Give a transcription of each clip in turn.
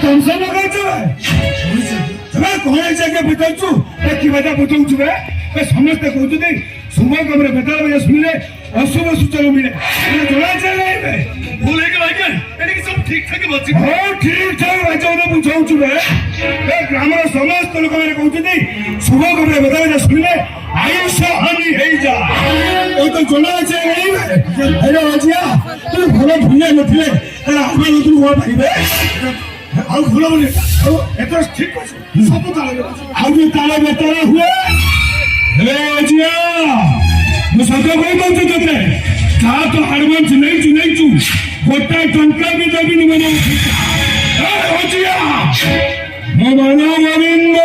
ତମସା ଲଗାଉଛ ତମେ କଣ ଜାଗା ବୁଝାଉଛୁ କି ବାଧା ବୁଝାଉଛୁ ସମସ୍ତେ କହୁଛନ୍ତି ଶୁଭ ଖବର ବେତାଳ ବାଜା ଶୁଣିଲେ ଅଶୁଭ ସୂଚନା ମିଳେ ଜଣାଯାଏ ଭୁଲ ହେଇଗଲା ଆଜ୍ଞା ଏଠିକି ସବୁ ଠିକ ଠାକ ଅଛି ହଉ ଠିକ ଠାକ ବାଜା ବୁଝାଉଛୁ ଗ୍ରାମର ସମସ୍ତ ଲୋକମାନେ କହୁଛନ୍ତି ଶୁଭ ଖବର ବେତାଳ ବାଜା ଶୁଣିଲେ ଆୟୁଷ ହାନି ହେଇଯା ତ ଜଣାଯାଏ ହେଲେ ଅଜିଆ ତୁମେ ଭଲ ଭୁଲିଆ ନଥିଲେ ଆମେ ନতুନ କଣ ପାରିବେ ଆଉ ଭଲ ବୋଲି ଏଥର ଠିକ ଅଛି ସବୁ ତାଳ ଆଉ ଯୋଉ ତାଳ ବେତାଳ ହୁଏ ହେଲେ ଅଜିଆ ମୁଁ ସତ କହିପାରୁଛୁ ତତେ ତା ତ ଆଡଭାନ୍ସ ନେଇଛୁ ଗୋଟାଏ ଟଙ୍କା ବି ଦେବିନି ମାନେ ଅଜିଆ ମୋ ମାନ ଗୋବିନ୍ଦ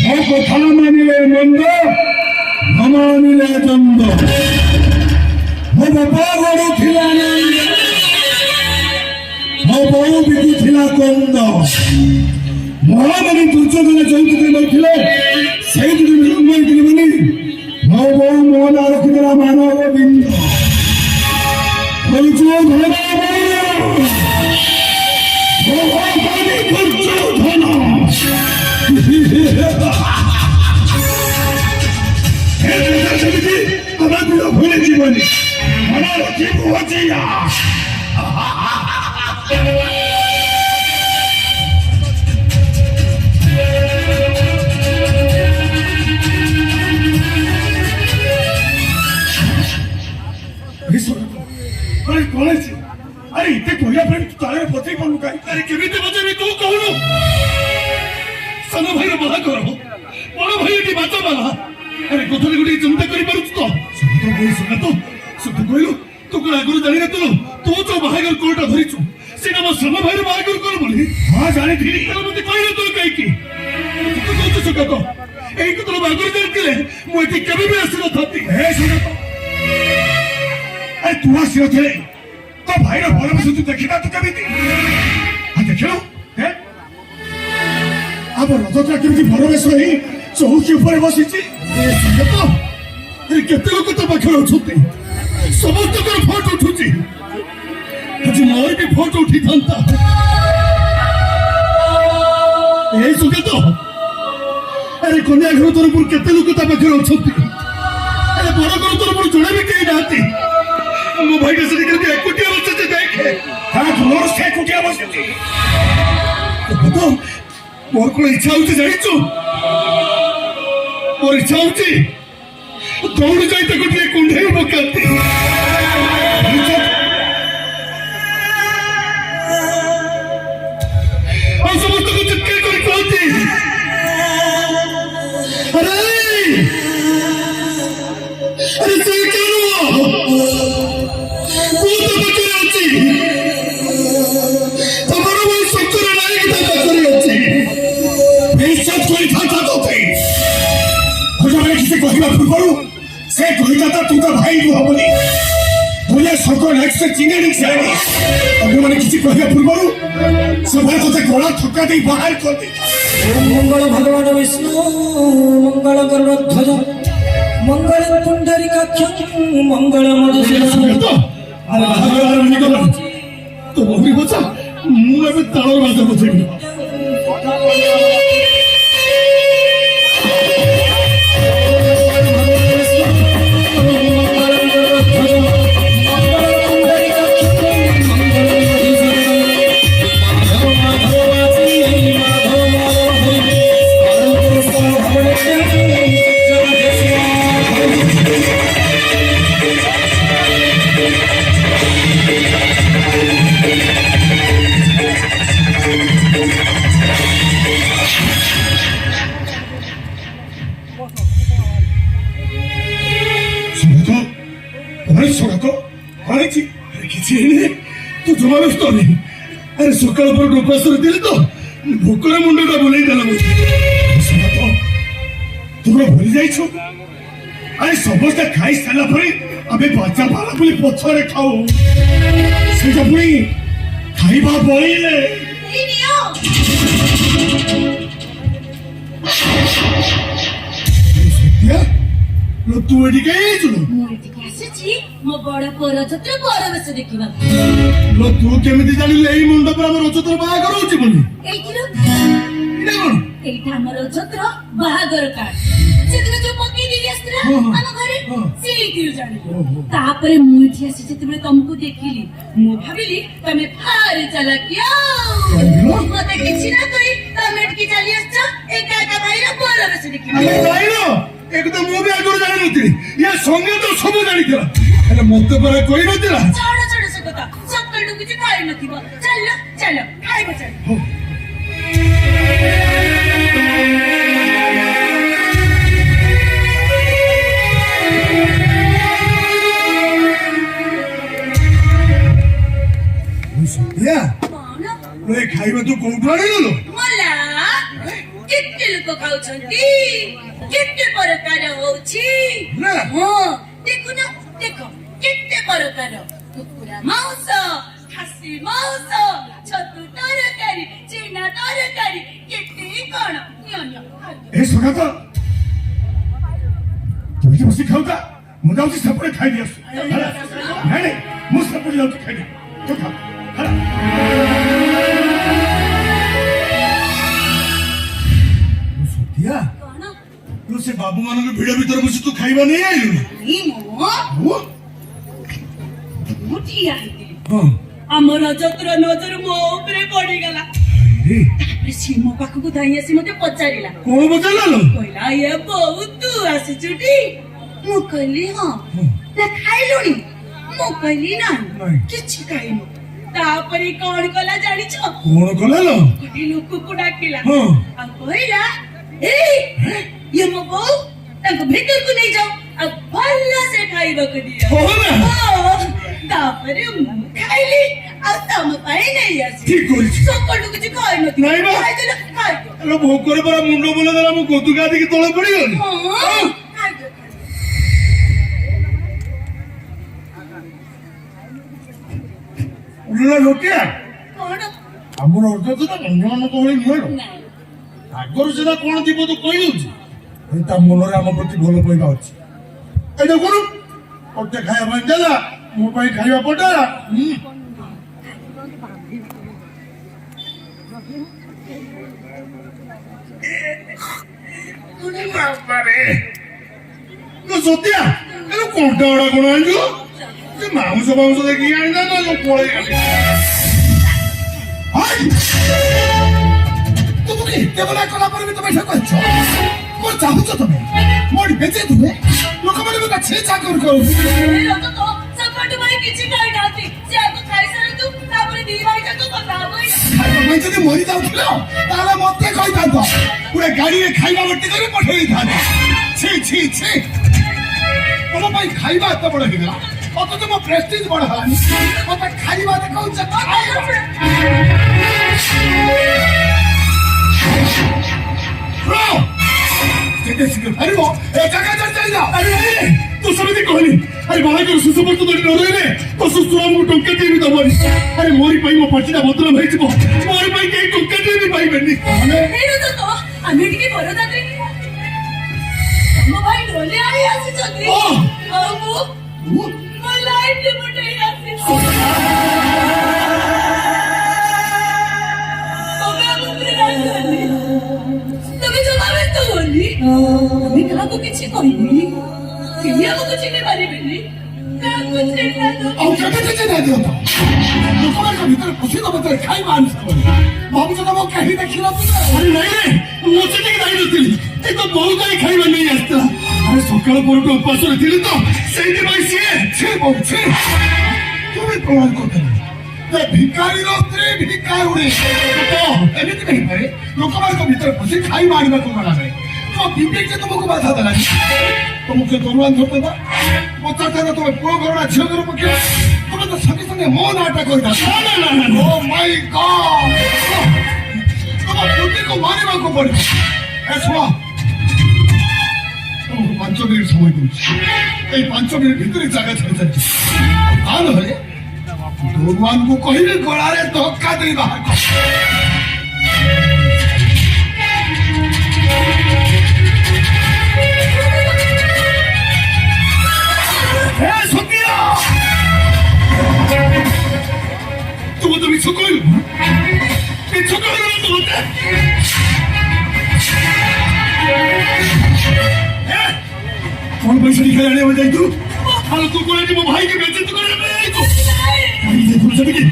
ମୋ କଥା ମାନିଲେ ମନ୍ଦ ନ ମାନିଲେ ଦଣ୍ଡ ମୋ ବାପା ଗଢୁଥିଲା ମୋ ବୋଉ ବିକୁଥିଲା କନ୍ଦ ମହାବଳୀ ଦୁର୍ଯୋଧନ ଯୋଉଥିରେ ରହିଥିଲେ ସେଇଥିରେ ଜନ୍ମ ହେଇଥିଲେ ବୋଲି ମୋ ବୋଉ ମୋ ନାଁ ରଖିଥିଲା ମାନ ଗୋବିନ୍ଦ ଦୁର୍ଯୋଧନ ସେମିତି ଆମେ ଭୁଲି ଯିବନି ମନେ ରଖିବୁ ଅଜିଆ अरे इतने कोया फ्रेंड तारे पते कौन का अरे केमिते बजे भी तू कहूनु सन भाई रे बहा करो बड़ भाई की बात माला अरे कोथली गुडी चिंता करि पारुछ तो सुत कोइलो तू को आगुर जानि न तू जो बाहागर कोटा धरिछु सेना म सन भाई रे बाहागर कर बोली हां जानि थी मते कहले तू कहि की तू कहू सुका तो एई को तो बाहागर जानिले मु एति कभी भी आसी न थती हे सुका तो अरे तू आसी थे तो भाई रे भल में तू देखिना तू कभी आ देखियो हे अब रजता केमती भल में सही चौकी ऊपर बसिची ए सुका तो अरे केते लोक तो पाखर अछुती समस्त कर फोटो उठुची आज मोर भी फोटो उठी थांता ए सुका तो अरे कन्या घर तरफ केते लोक तो पाखर अछुती अरे बड़ घर तरफ जणे भी केही नाती मो भाई के सदी करके कुटिया बसते देखे हां मोर से कुटिया बसते तो मोर को इच्छा होती जानिचो मोर इच्छा होती दौड़ जाइते कुटिया कुंढे पकाती और समस्त को चित्के कर कहती अरे अरे से करो से कहता तू तो भाई हबनी बोले सकल एक से चिंगेड़ी से अभी मैंने किसी कहया पूर्व से भाई तो गला थका दे बाहर कर दे मंगल भगवान विष्णु मंगल गरुड़ध्वज मंगल पुंडरीकाक्ष मंगल मधुसूदन अरे भगवान निकल तो अभी बचा मुंह में ताला बाजा बजेगी तू जमा व्यस्त नहीं अरे सकाल पर डोपासर दिले तो भोकरा मुंडा बोले देला तो तुमरा भूली जाइछो अरे समस्त खाई साला परे अबे बच्चा बाला बोली पछरे खाओ से जपुनी खाइबा बोइले ए नियो सत्या लो तू एडी काई चलो मोर एटी आसीछि ଆସିଛି ମୋ ବଡ ପୁଅ ରଜତ୍ର ପରବେଶ ଦେଖିବାକୁ। ଲୋ ତୁ କେମିତି ଜାଣିଲୁ ଏଇ ମଣ୍ଡପରେ ଆମ ରଜତର ବାହାଘର ହଉଛି ବୋଲି? ଏଇଥିରୁ ଏଇଟା କଣ? ଏଇଟା ଆମ ରଜତ୍ର ବାହାଘର କାର୍ଡ। ସେଦିନ ଯୋଉ ପକେଇ ଦେଇ ଆସିଥିଲା ହଁ, ହଁ। ଆମ ଘରେ ହଁ। ସେଇଥିରୁ ଜାଣିଲି। ଓହୋ। ତାପରେ ମୁଁ ଏଠି ଆସି ଯେତେବେଳେ ତମକୁ ଦେଖିଲି ମୁଁ ଭାବିଲି ତମେ ଭାରି ଚାଲାକିଆ। କାହିଁକି ଲୋ? ମତେ କିଛି ନା କହି ତମେ ଏଠିକି ଚାଲି ଆସିଛ ଏକା ଏକା ଭାଇର ପରବେଶ ଦେଖିବାକୁ। ଆରେ ନାଇଁଲୋ, ଏକଥା ମୁଁ ବି ଆଗରୁ ଜାଣିନଥିଲି। ଇଏ ସଙ୍ଗେ ତ ସବୁ ଜାଣିଥିଲା, ହେଲେ ମତେ ପରା କହିନଥିଲା। ଛାଡ ଛାଡ ସେ କଥା, ସକାଳୁ କିଛି ଖାଇ ନଥିବ। ଚାଲ ଚାଲ ଖାଇବ ଚାଲ। ହଉ। ସତ୍ୟା, କଣ ଏ ଖାଇବା ତୁ କୋଉଠୁ ଆଣିଲୁ? ମଲା କେତେ ଲୋକ ଖାଉଛନ୍ତି, କେତେ ପ୍ରକାର ହଉଛି। ନା। ହଁ ଦେଖୁନ, ଦେଖ କେତେ ପ୍ରକାର। କୁକୁଡ଼ା ମାଂସ, ଖାସି ମାଂସ, ଛତୁ ତରକାରୀ, ଚିନା ତରକାରୀ, କେତେ କଣ। ନିଅ, ନିଅ, ଖାଇଦିଅ। ଏ ସକାତ ତୁ ଏଠି ବସି ଖାଉଥା, ମୁଁ ଯାଉଛି ସେପଟେ ଖାଇଦି ଆସୁ। ହେଲା? ନାଇଁ ନାଇଁ, ମୁଁ ସେପଟେ ଯାଉଛି ଖାଇଦି। ତୁ ଖା। ହେଲା? ସତ୍ୟା, କଣ ତୁ ସେ ବାବୁ ମାନଙ୍କ ଭିଡ ଭିତରେ ବସି ତୁ ଖାଇବା ନେଇ ଆଇଲୁ? ମୁଁ ମୁଁ ଠିଆ ହେଇଥିଲି, ହଁ। ଆମ ରଜତ୍ର ନଜର ମୋ ଉପରେ ପଡିଗଲା। ଏ, ତାପରେ ସିଏ ମୋ ପାଖକୁ ଧାଇଁ ଆସି ମତେ ପଚାରିଲା, କଣ ପଚାରିଲା ଲୋ? କହିଲା ଏ ବୋଉ ତୁ ଆସିଛୁଟି? ମୁଁ କହିଲି ହଁ। ନା ଖାଇଲୁଣି? ମୁଁ କହିଲି ନାଇଁ। ନାହିଁ, କିଛି ଖାଇନି। ତାପରେ କଣ କଲା ଜାଣିଛ? କଣ କଲା ଲୋ? ଗୋଟେ ଲୋକକୁ ଡାକିଲା ହଁ। ଆଉ କହିଲା, ଏଇ ଇଏ ମୋ ବୋଉ, ତାଙ୍କୁ ଭିତରକୁ ନେଇଯାଅ ଆଉ ଭଲ ସେ ଖାଇବାକୁ ଦିଅ। ହଁ ନା? ହଁ। ତାପରେ ମୁଁ ଖାଇଲି ଆଉ ତମ ପାଇଁ ନେଇ ଆସିଲି। ଠିକ କରିଛୁ। ସକାଳୁ କିଛି ଖାଇନଥିଲି, ନାଇଁ ବା। ଖାଇଦେଲ ଖାଇଦିଅ। ଆଲୋ ଭୋକରେ ପରା ମୁଣ୍ଡ ବୁଲେଇ ଦେଲା, ମୁଁ ଗୋଦୁ ଗାଧିକି ତଳେ ପଡିଗଲି। ହଁ ଖାଇଦିଅ, ଖାଇଦିଅ। ଉଠିଲା ଲୋକିଆ, କଣ? ଆମର ଅର୍ଥ ତ ଅନ୍ୟମାନଙ୍କ ଭଳି ନୁହେଁ। ନାଇଁ ଆଗରୁ ସିନା କଣ ଥିବ ତୁ କହିଦଉଛି, ତା ମନରେ ଆମ ପ୍ରତି ଭଲ ପାଇବା ଅଛି। ଏ ଦେଖୁନୁ, ଗୋଟେ ଖାଇବା ପାଇଁ ଦେଲା, ମୋ ପାଇଁ ଖାଇବା ପଠେଇଲା। ସତ୍ୟା, କଣ୍ଟା ଗୁଡା କଣ ଆଣିଛୁ? ସେ ମାଉଁସ ମାଉଁସ ଦେଖିକି ଆଣିଥାନ୍ତା, ଯୋଉ ପଳେଇ ଗଲି। ତୁମକୁ ଏତେ ବେলা କଲା ପରେ ବି ତମେ ଏଠି କହିଛ କଣ ଚାହୁଁଛ ତମେ? ମୋଠି ବେଚେଇ ତୁମେ ଲୋକମାନେ ମୋତେ ଛି ଚାକର କରୁଛି। ଏ ଲୋକ ତ ସକାଳୁ ଭାଇ କିଛି ଖାଇନାହାନ୍ତି। ସେ ଆଗ ଖାଇସାରନ୍ତୁ, ତାପରେ ଦି ଭାଇ ଯାକ କଥା ହବ। ଖାଇବା ପାଇଁ ଯଦି ମରି ଯାଉଥିଲ ତାହେଲେ ମତେ କହିଥାନ୍ତ, ଗୋଟେ ଗାଡିରେ ଖାଇବା ଭର୍ତ୍ତି କରି ପଠେଇ ଦେଇଥାନ୍ତ। ଛି ଛି ଛି, ତମ ପାଇଁ ଖାଇବା ଏତେ ବଡ ହେଇଗଲା, ଅଥଚ ମୋ ପ୍ରେଷ୍ଟିଜ ବଡ ହେଲାନି। ମତେ ଖାଇବା ଦେଖାଉଛ ଯେତେ ଶୀଘ୍ର ପାରିବ ଏ ଜାଗା ଛାଡ଼ି ଚାଲିଯାଅ। ଆରେ ତୁ ସେମିତି କହନି। ଆରେ ବାହାଘର ଶେଷ ପର୍ଯ୍ୟନ୍ତ ଏଠି ନ ରହିଲେ ତୋ ଶ୍ୱଶୁର ଆମକୁ ଟଙ୍କା ଟିଏ ବି ଦବନି। ଆରେ ମୋରି ପାଇଁ ମୋ ପାଟିଟା ବଦନାମ ହେଇଯିବ, ମୋରି ପାଇଁ କେହି ଟଙ୍କା ଟିଏ ବି ପାଇବେନି। ହେଇନୁ ତ ଆମେ ଟିକେ ବରଦାତ୍ରୀ ତମ ଭାଇ ଢୋଲି ଆଣି ଆସିଛନ୍ତି। ଓ! ଆଉ ମୁଁ ମୋ ଲାଇଫ୍ ମୁଣ୍ଡେଇ ଆସିଛି। ତମେ ଆମ ଉପରେ ରାଗିବନି, ତମେ ଜମା ବ୍ୟସ୍ତ ହୁଅନି। ଆମେ କାହାକୁ କିଛି କହିବିନି, କେହି ଆମକୁ ଚିହ୍ନି ପାରିବେନି। କାହାକୁ ଚିହ୍ନା ଆଉ କେବେ କିଛି ନା ଦିଅନ୍ତ ଲୋକମାନଙ୍କ ଭିତରେ ପଶି ତମ ଭିତରେ ଖାଇବା ଆଣିଥିବ। ଭାବୁଛ ତମ କେହି ଦେଖିନଥିବ? ଆରେ ନାଇଁ ରେ, ମୁଁ ସେଠିକି ଯାଇନଥିଲି। ଏ ତ ବୋଉ ପାଇଁ ଖାଇବା ନେଇ ଆସିଥିଲା। ଆରେ ସକାଳ ପରଠୁ ଉପାସରେ ଥିଲି ତ, ସେଇଥିପାଇଁ ସିଏ ଛି ବୋଉ ଛି, ତୁମେ ପ୍ରମାଣ କରିଦେଲ ଯେ ଭିକାରୀର ସ୍ତ୍ରୀ ଭିକାରୁଣୀ। ଏମିତି ହେଇପାରେ ଲୋକମାନଙ୍କ ଭିତରେ ପଶି ଖାଇବା ଆଣିବାକୁ ଗଲାବେଳେ ତମ ବିବେକ ଯେ ତୁମକୁ ବାଧା ଦେଲାନି। ତୁମକୁ ଦରୁଆନ ଧରିଦେବା, ପଚାରିଥାନ୍ତା ତମେ ପୁଅ ଘର ନା ଝିଅ ଘର ପକେଇବ, ତୁମେ ତ ସଙ୍ଗେ ସଙ୍ଗେ ମୋ ନାଁଟା କହିଥାନ୍ତ। ଓ ମାଇ ଗଡ୍, ତମ ବୁଦ୍ଧିକୁ ମାରିବାକୁ ପଡିବ। ଏ ଶୁଣ, ତମକୁ 5 ମିନିଟ୍ ସମୟ ଦଉଛି। এই 5 মিনিট ভিতরে জায়গা ছেড়ে যাচ্ছে। তা নয় দরওয়ানকে কহিলে গলারে ধক্কা দেই বাহার কর। সত্যি କୁକୁରଟି ମୋ ଭାଇକି ବେଜିତ କରିବା ପାଇଁ ଆଇଛୁ କାହିଁକି ଯେ ପୁରୁଷଟି କି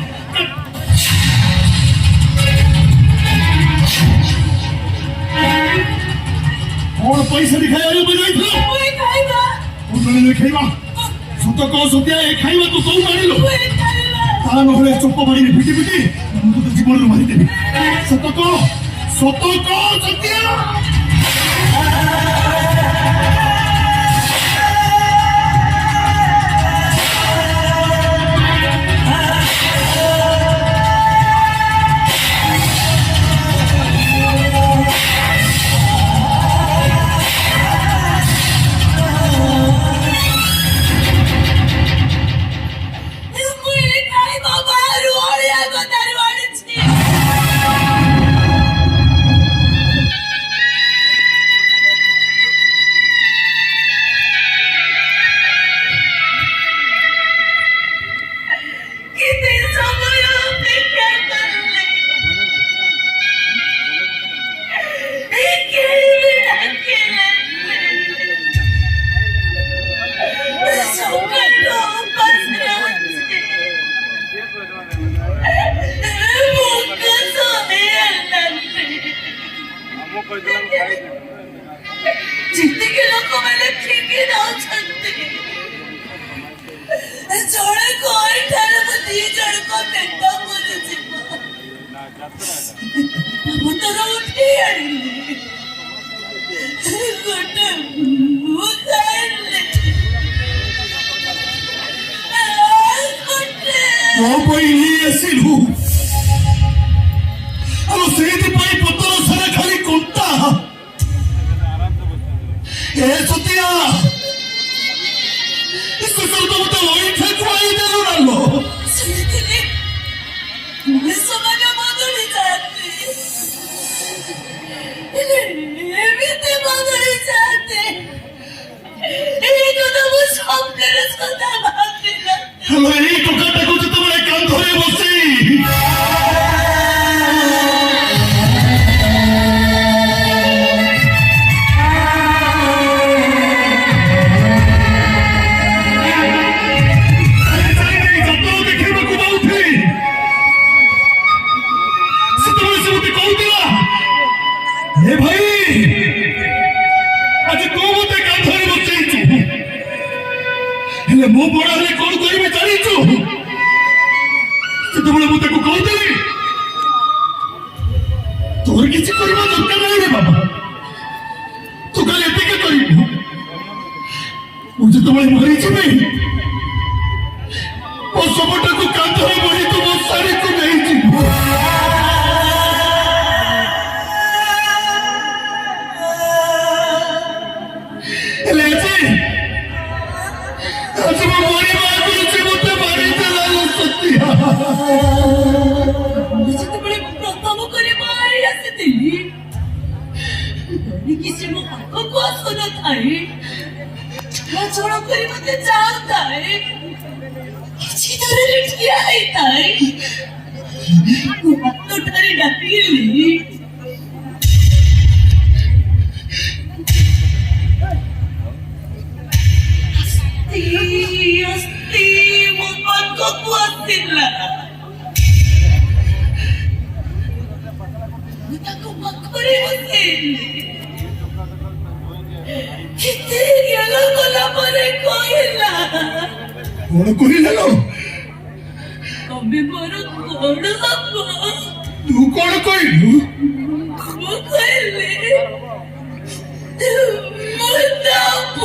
କଣ ପଇସା ଦେଖାଇ ଆଣିବା ପାଇଁ ଯାଇଥିଲ ମୁଁ ଖାଇବା କୋଉ ଖାଇବା ସତ କହ ସତ୍ୟା ଏ ଖାଇବା ତୁ କୋଉ ଆଣିଲୁ ମୁଁ ଖାଇବା ତା ନହେଲେ ଚୋପ ବାଡ଼ିରେ ପିଟି ପିଟି ମୁଁ ତୋତେ ଜୀବନରୁ ମାରିଦେବି ସତ କହ ସତ୍ୟା ଯେତିକି ଲୋକମାନେ ଫିଙ୍ଗି ଦଉଛନ୍ତି ଜଣେ କହିଠାରେ ମୁଁ ଦି ଜଣଙ୍କ ପେଟ ପୁରିଯିବ ମୁଁ ତୋର ଉଠେଇ ଆଣିଲି ଗୋଟେ ମୁଁ ଖାଇଲି ମୋ ପାଇଁ ନେଇ ଆସିଲୁ ଆଉ ସେଇଥିପାଇଁ ପତର ସାରା ଖାଲି କଣ୍ଟା ଏ ସତ୍ୟା ତ ମତେ ଅଇଠା ଖୁଆଇଦେଲୁ ନାଲୋ ଶୁଣିଥିଲି ମଣିଷମାନେ ବଦଳି ଯାଆନ୍ତି ଏମିତି ବଦଳି ଯାଆନ୍ତି ଏଇ କଥା ମୁଁ ସ୍ୱପ୍ନରେ ସଦା ଭାବିନଥିଲି ହେଲେ ଏଇ ଟୋକାଟାକୁ ଯେତେବେଳେ କାନ୍ଧରେ ବସି ମୁଁ ବଡ଼ ହେଲେ କଣ କରିବି ଜାଣିଛୁ ସେତେବେଳେ ମୁଁ ତାକୁ କହୁଥିଲି ତୋର କିଛି କରିବା ଦରକାର ନାହିଁ ରେ ବାବା ତୁ ଖାଲି ଏତିକି କରିବୁ ମୁଁ ଯେତେବେଳେ ମରିଯିବି ମୋ ଶବଟାକୁ କାନ୍ଧରେ ବଢି ତୁ ମୋ ଶାଢ଼ୀକୁ ନେଇଯିବୁ ହେଲେ ଆଜି ମୁଁ ମରିବା ଆଗରୁ ସେ ମତେ ମାରିଦେଲା ସତ୍ୟା ଯେତେବେଳେ ପ୍ରଥମ କରି ବାହାରି ଆସିଥିଲି କିଛି ମୋ ପାଖକୁ ଆସୁନଥାଏ ଚଳାଚଳ କରି ମତେ ଯାଉଥାଏ କିଛି ଦୂରରେ ଠିଆ ହେଇଥାଏ ମୁଁ ହାତ ଠାରି ଡାକିଲି ଅସ୍ତି ମୋ ପାଖକୁ ଆସିଲା ମୁଁ ତାକୁ ପାଖରେ ବସେଇଲି କେତେ ଗେଲ କଲା ପରେ କହିଲା କଣ କହିଲା ତମେ ମୋର କଣ ହବ ତୁ କଣ କହିଲୁ ମୁଁ କହିଲି ମୁଁ ଦବ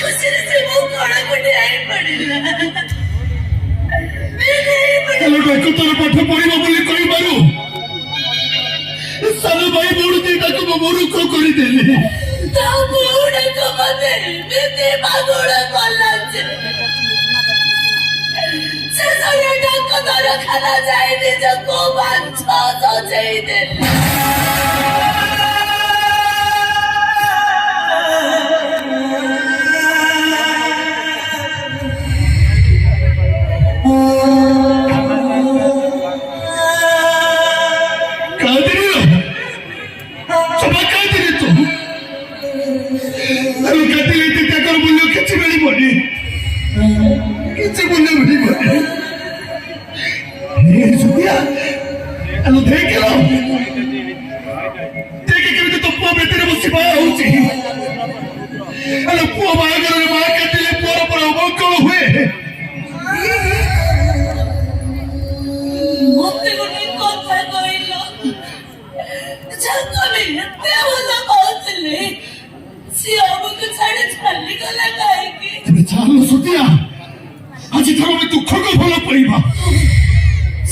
ଖୁସିରେ ସେ ମୋ କଳକୁ ଡେଇଁ ପଡ଼ିଲା ତୋର ପାଠ ପଢିବ ବୋଲି କହିବାରୁ ସାନ ଭାଇ ଭଉଣୀ ଦିଟାକୁ ମୋ ମୂର୍ଖ କରିଦେଲି ତା ଭଉଣୀଙ୍କ ମତେ ଏମିତି ପାଗଳ କଲା ଯେ ଶେଷରେ ତାଙ୍କ ଦରଖାନା ଯାଇ ନିଜକୁ ମାଛ ସଜେଇ ଦେଲି କାଦିରେ କିଛି ମିଳିବନି କିଛି ମୂଲ୍ୟ ମିଳିବନି ଏ ସୁବିଆ ଆଲୋ ଦେଖିଲ ଦେଖେ କେମିତି ତୋ ପୁଅ ଭିତରେ ବସି ବାହା ହଉଛି ଆଲୋ ପୁଅ ବାହାଘରରେ ମା କାଟିଲେ ପୁଅର ପର ଅମଙ୍ଗଳ ହୁଏ ମତେ ଗୋଟେ କଥା କହିଲ ଯାହାକୁ ଏତେ ଭଲ କହୁଥିଲେ ସିଏ ଆମକୁ ଛାଡି ଚାଲିଗଲା କାହିଁକି? ତେବେ ଚାଲ ସୁତିଆ ଆଜିଠାରୁ ଆମେ ଦୁଃଖକୁ ଭଲ ପାଇବା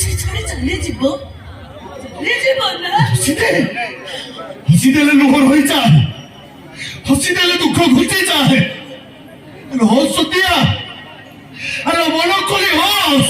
ସେ ଛାଡି ଚାଲିଯିବ ନା? ହସିଦେଲେ ଲୁହ ରହିଯାଏ ହସିଦେଲେ ଦୁଃଖ ଘୁଚିଯାଏ ହସ ସୁତିଆ ଆରେ ମନ କରି ହସ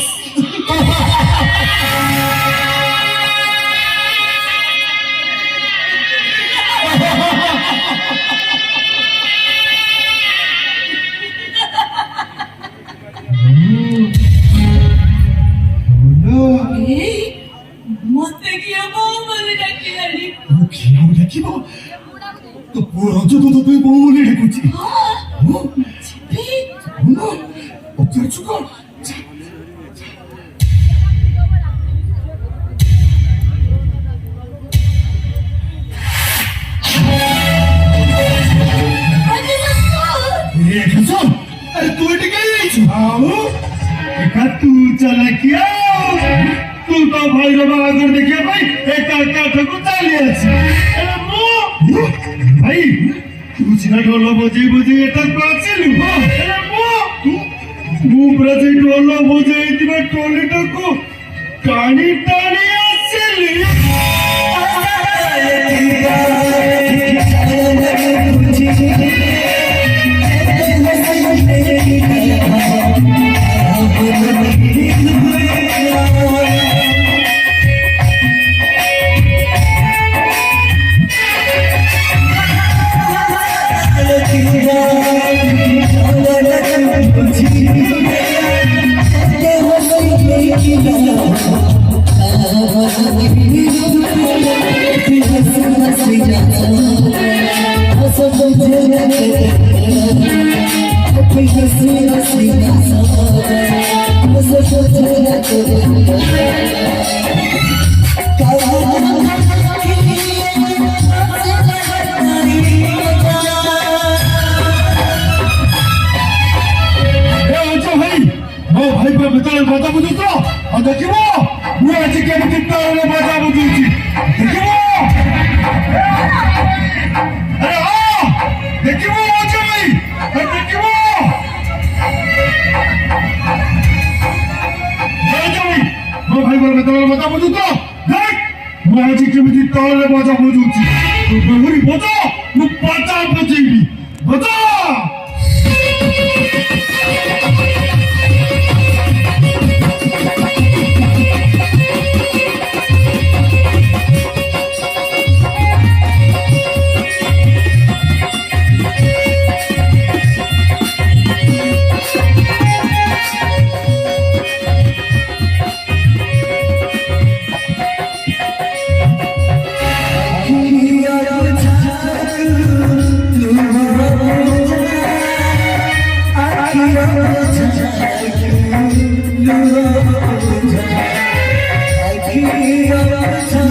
ମତେ କିଏ ବୋଉ ବୋଲି ଡାକିଲାଣି? କିଏ ଦେଖିବ ତୋ ପୁଅ ରଜ ତ ତୋତେ ବୋଉ ବୋଲି ଡାକୁଛି ପଚାରୁଛୁ କଣ ଆରେ ତୁ ଏଠି କାହିଁ ଯାଇଛୁ ଆଉ ଏକା ତୁ ଚାଲାକିଆ ତୁ ତ ଭାଇର ବାହାଘର ଦେଖିବା ପାଇଁ ଏକା କାଠକୁ ଚାଲି ଆସି ଭାଇ ତୁ ସିନା ଢୋଲ ବଜେଇ ବଜେଇ ଏଠାକୁ ଆସିଲୁ ହେଲେ ମୁଁ ପୁରା ସେଇ ଢୋଲ ବଜେଇଥିବା ଟୋଲିଟାକୁ ଟାଣି ଟାଣି ଆସିଲି भाई पर बेताल बाजा बुझू तो देखिबो मु आज केମିତି ତାଳରେ ବାଜା ବୁଝୁଛି ଦେଖିबो अरे हां ଦେଖିबो ଅଜୟ ଭାଇ ଦେଖିबो ଅଜୟ ଭାଇ ମୋ ଭାଇ पर बेताल ବାଜା ବୁଝୁ ତ देख मु आज କେମିତି ତାଳରେ ବାଜା ବୁଝୁଛି ତୁ ବହୁରି ବଜା ମୁ ବାଜା ବଜେଇବି ବଜା I